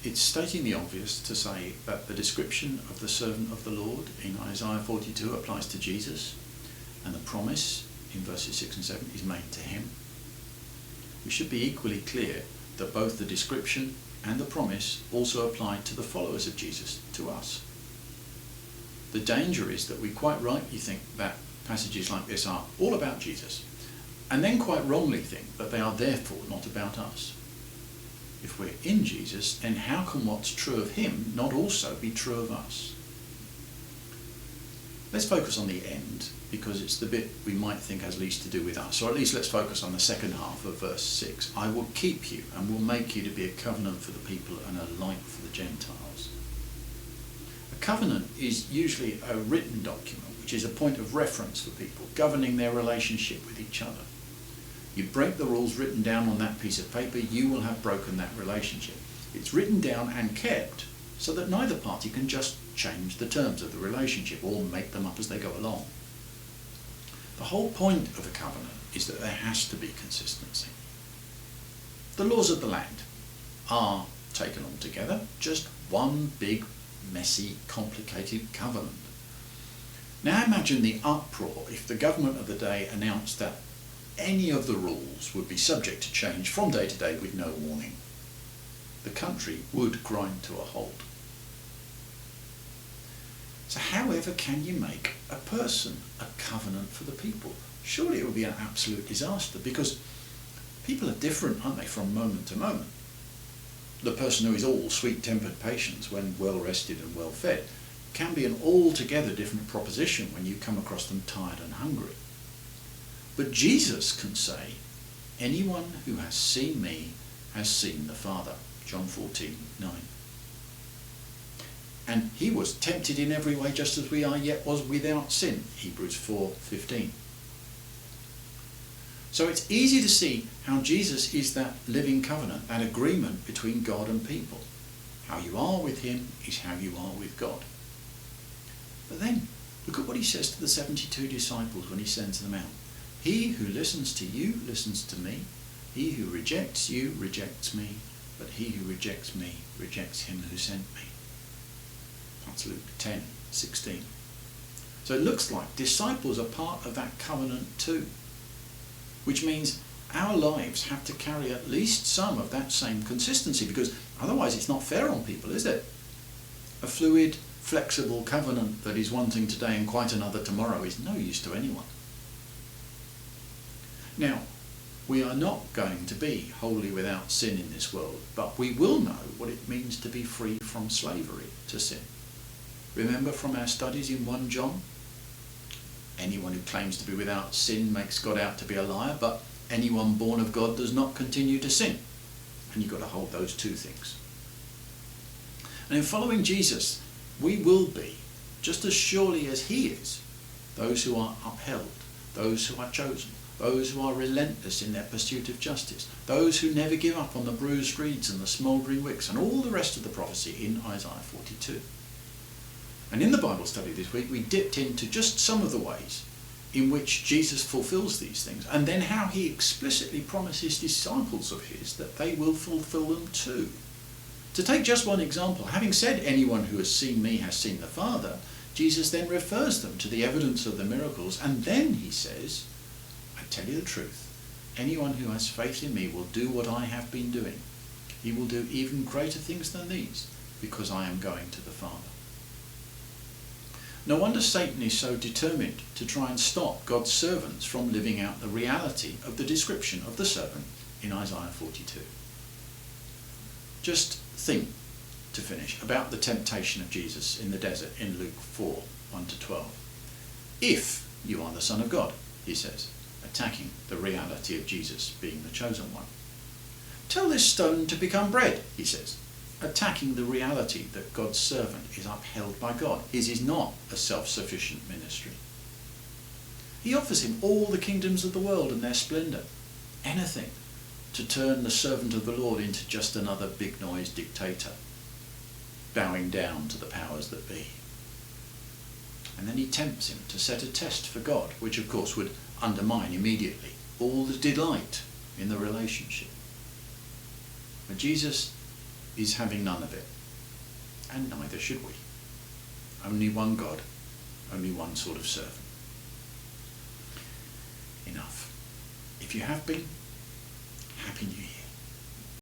it's stating the obvious to say that the description of the servant of the Lord in Isaiah 42 applies to Jesus, and the promise in verses 6 and 7 is made to him. We should be equally clear that both the description and the promise also apply to the followers of Jesus, to us. The danger is that we quite rightly think that passages like this are all about Jesus, and then quite wrongly think that they are therefore not about us. If we're in Jesus, then how can what's true of him not also be true of us? Let's focus on the end, because it's the bit we might think has least to do with us. Or at least let's focus on the second half of verse 6. I will keep you and will make you to be a covenant for the people and a light for the Gentiles. A covenant is usually a written document, which is a point of reference for people, governing their relationship with each other. You break the rules written down on that piece of paper, you will have broken that relationship. It's written down and kept so that neither party can just change the terms of the relationship or make them up as they go along. The whole point of a covenant is that there has to be consistency. The laws of the land are, taken all together, just one big, messy, complicated covenant. Now imagine the uproar if the government of the day announced that any of the rules would be subject to change from day to day with no warning. The country would grind to a halt. So however can you make a person a covenant for the people? Surely it would be an absolute disaster, because people are different, aren't they, from moment to moment. The person who is all sweet-tempered patience when well-rested and well-fed can be an altogether different proposition when you come across them tired and hungry. But Jesus can say, anyone who has seen me has seen the Father. John 14:9. And he was tempted in every way just as we are, yet was without sin. Hebrews 4:15. So it's easy to see how Jesus is that living covenant, that agreement between God and people. How you are with him is how you are with God. But then, look at what he says to the 72 disciples when he sends them out. He who listens to you listens to me. He who rejects you rejects me. But he who rejects me rejects him who sent me. That's Luke 10:16. So it looks like disciples are part of that covenant too. Which means our lives have to carry at least some of that same consistency, because otherwise it's not fair on people, is it? A fluid, flexible covenant that is one thing today and quite another tomorrow is no use to anyone. Now, we are not going to be wholly without sin in this world, but we will know what it means to be free from slavery to sin. Remember from our studies in 1 John? Anyone who claims to be without sin makes God out to be a liar, but anyone born of God does not continue to sin. And you've got to hold those two things. And in following Jesus, we will be, just as surely as he is, those who are upheld, those who are chosen, those who are relentless in their pursuit of justice, those who never give up on the bruised reeds and the smouldering wicks, and all the rest of the prophecy in Isaiah 42. And in the Bible study this week, we dipped into just some of the ways in which Jesus fulfills these things, and then how he explicitly promises disciples of his that they will fulfill them too. To take just one example, having said anyone who has seen me has seen the Father, Jesus then refers them to the evidence of the miracles, and then he says, I tell you the truth, anyone who has faith in me will do what I have been doing. He will do even greater things than these, because I am going to the Father. No wonder Satan is so determined to try and stop God's servants from living out the reality of the description of the servant in Isaiah 42. Just think, to finish, about the temptation of Jesus in the desert in Luke 4:1-12. If you are the Son of God, he says, attacking the reality of Jesus being the chosen one. Tell this stone to become bread, he says, attacking the reality that God's servant is upheld by God. His is not a self-sufficient ministry. He offers him all the kingdoms of the world and their splendour, anything to turn the servant of the Lord into just another big-noise dictator, bowing down to the powers that be. And then he tempts him to set a test for God, which of course would undermine immediately all the delight in the relationship. But Jesus is having none of it. And neither should we. Only one God, only one sort of servant. Enough. If you have been, Happy New Year.